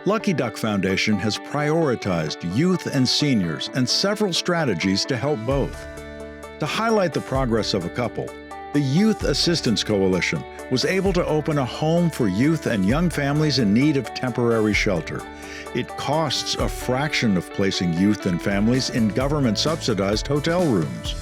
Lucky Duck Foundation has prioritized youth and seniors and several strategies to help both. To highlight the progress of a couple, the Youth Assistance Coalition was able to open a home for youth and young families in need of temporary shelter. It costs a fraction of placing youth and families in government-subsidized hotel rooms.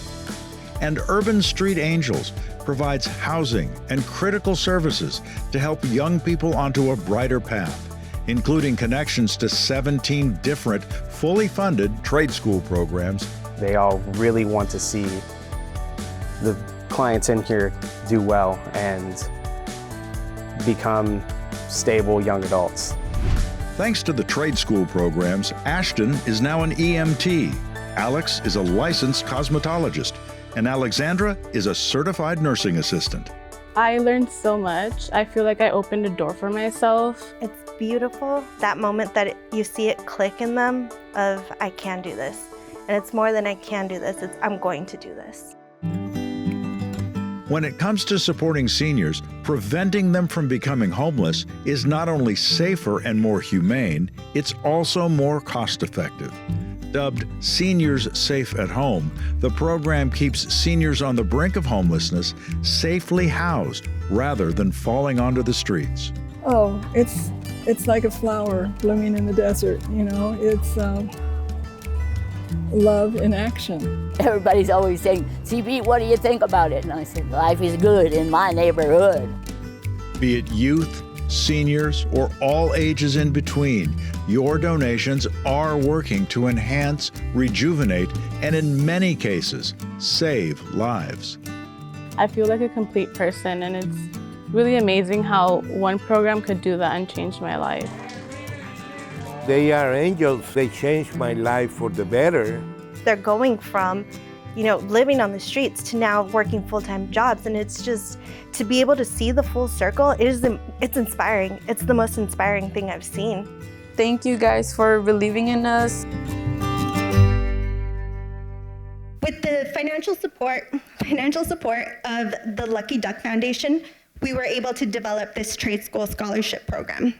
And Urban Street Angels provides housing and critical services to help young people onto a brighter path, including connections to 17 different, fully funded trade school programs. They all really want to see the clients in here do well and become stable young adults. Thanks to the trade school programs, Ashton is now an EMT, Alex is a licensed cosmetologist, and Alexandra is a certified nursing assistant. I learned so much. I feel like I opened a door for myself. It's beautiful, that moment that you see it click in them of, I can do this. And it's more than I can do this, it's I'm going to do this. When it comes to supporting seniors, preventing them from becoming homeless is not only safer and more humane, it's also more cost-effective. Dubbed Seniors Safe at Home, the program keeps seniors on the brink of homelessness safely housed rather than falling onto the streets. Oh, it's like a flower blooming in the desert, you know. It's love in action. Everybody's always saying, CB, what do you think about it? And I said, life is good in my neighborhood. Be it youth, seniors, or all ages in between, your donations are working to enhance, rejuvenate, and in many cases, save lives. I feel like a complete person, and it's really amazing how one program could do that and change my life. They are angels. They changed my life for the better. They're going from, living on the streets to now working full-time jobs, and it's just, to be able to see the full circle, it's inspiring. It's the most inspiring thing I've seen. Thank you guys for believing in us. With the financial support of the Lucky Duck Foundation, we were able to develop this trade school scholarship program.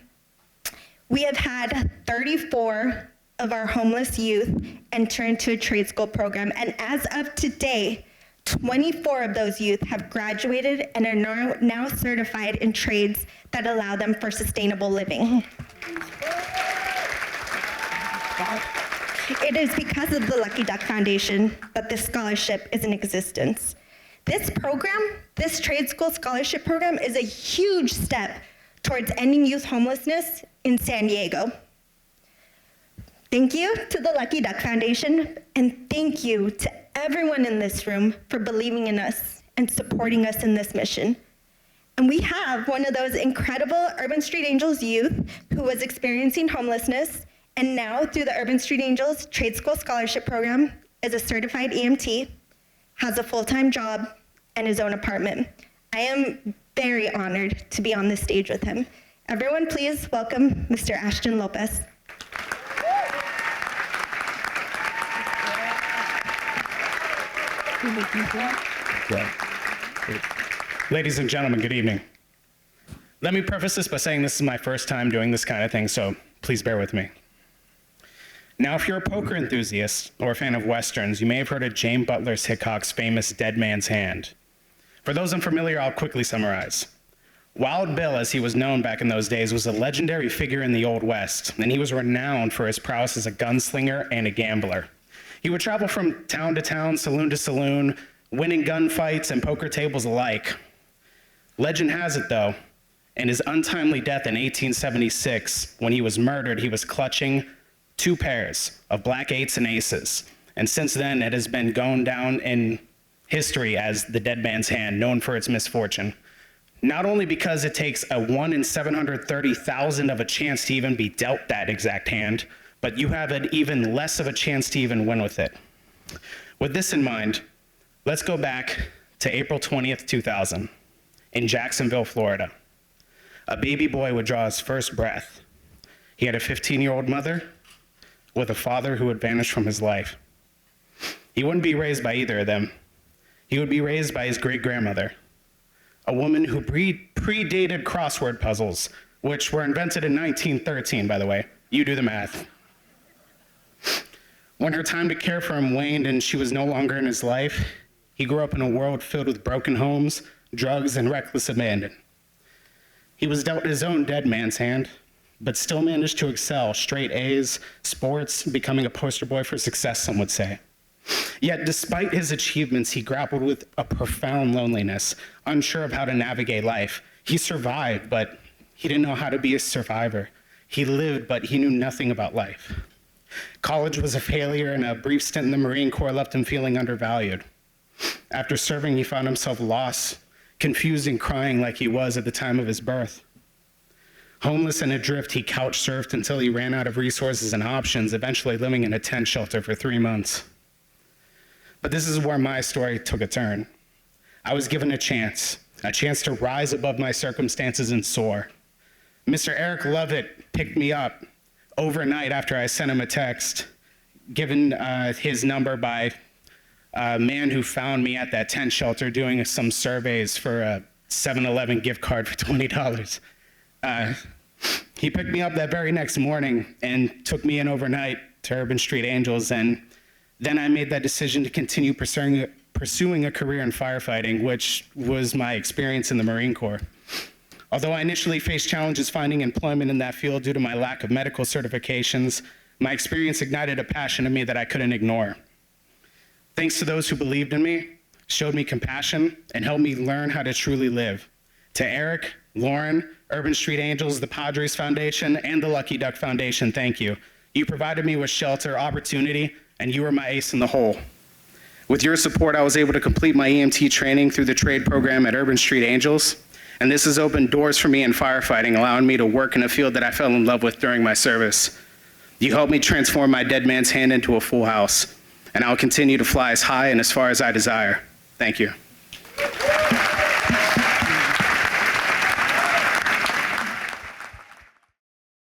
We have had 34 of our homeless youth enter into a trade school program, and as of today, 24 of those youth have graduated and are now certified in trades that allow them for sustainable living. It is because of the Lucky Duck Foundation that this scholarship is in existence. This program, this trade school scholarship program, is a huge step towards ending youth homelessness in San Diego. Thank you to the Lucky Duck Foundation, and thank you to everyone in this room for believing in us and supporting us in this mission. And we have one of those incredible Urban Street Angels youth who was experiencing homelessness, and now through the Urban Street Angels Trade School Scholarship Program is a certified EMT, has a full-time job, and his own apartment. I am very honored to be on this stage with him. Everyone, please welcome Mr. Ashton Lopez. Ladies and gentlemen, good evening. Let me preface this by saying this is my first time doing this kind of thing, so please bear with me. Now, if you're a poker enthusiast or a fan of Westerns, you may have heard of James Butler Hickok's famous Dead Man's Hand. For those unfamiliar, I'll quickly summarize. Wild Bill, as he was known back in those days, was a legendary figure in the Old West, and he was renowned for his prowess as a gunslinger and a gambler. He would travel from town to town, saloon to saloon, winning gunfights and poker tables alike. Legend has it, though, in his untimely death in 1876, when he was murdered, he was clutching 2 pairs of black 8s and aces. And since then, it has been going down in history as the dead man's hand, known for its misfortune. Not only because it takes a 1 in 730,000 of a chance to even be dealt that exact hand, but you have an even less of a chance to even win with it. With this in mind, let's go back to April 20th, 2000, in Jacksonville, Florida. A baby boy would draw his first breath. He had a 15-year-old mother with a father who had vanished from his life. He wouldn't be raised by either of them. He would be raised by his great-grandmother, a woman who predated crossword puzzles, which were invented in 1913, by the way. You do the math. When her time to care for him waned and she was no longer in his life, he grew up in a world filled with broken homes, drugs, and reckless abandon. He was dealt his own dead man's hand, but still managed to excel, straight A's, sports, becoming a poster boy for success, some would say. Yet despite his achievements, he grappled with a profound loneliness, unsure of how to navigate life. He survived, but he didn't know how to be a survivor. He lived, but he knew nothing about life. College was a failure, and a brief stint in the Marine Corps left him feeling undervalued. After serving, he found himself lost, confused and crying like he was at the time of his birth. Homeless and adrift, he couch surfed until he ran out of resources and options, eventually living in a tent shelter for 3 months. But this is where my story took a turn. I was given a chance to rise above my circumstances and soar. Mr. Eric Lovett picked me up overnight after I sent him a text, given his number by a man who found me at that tent shelter doing some surveys for a 7-Eleven gift card for $20. He picked me up that very next morning and took me in overnight to Urban Street Angels, and then I made that decision to continue pursuing a career in firefighting, which was my experience in the Marine Corps. Although I initially faced challenges finding employment in that field due to my lack of medical certifications, my experience ignited a passion in me that I couldn't ignore. Thanks to those who believed in me, showed me compassion, and helped me learn how to truly live. To Eric, Lauren, Urban Street Angels, the Padres Foundation, and the Lucky Duck Foundation, thank you. You provided me with shelter, opportunity, and you were my ace in the hole. With your support, I was able to complete my EMT training through the trade program at Urban Street Angels, and this has opened doors for me in firefighting, allowing me to work in a field that I fell in love with during my service. You helped me transform my dead man's hand into a full house, and I'll continue to fly as high and as far as I desire. Thank you.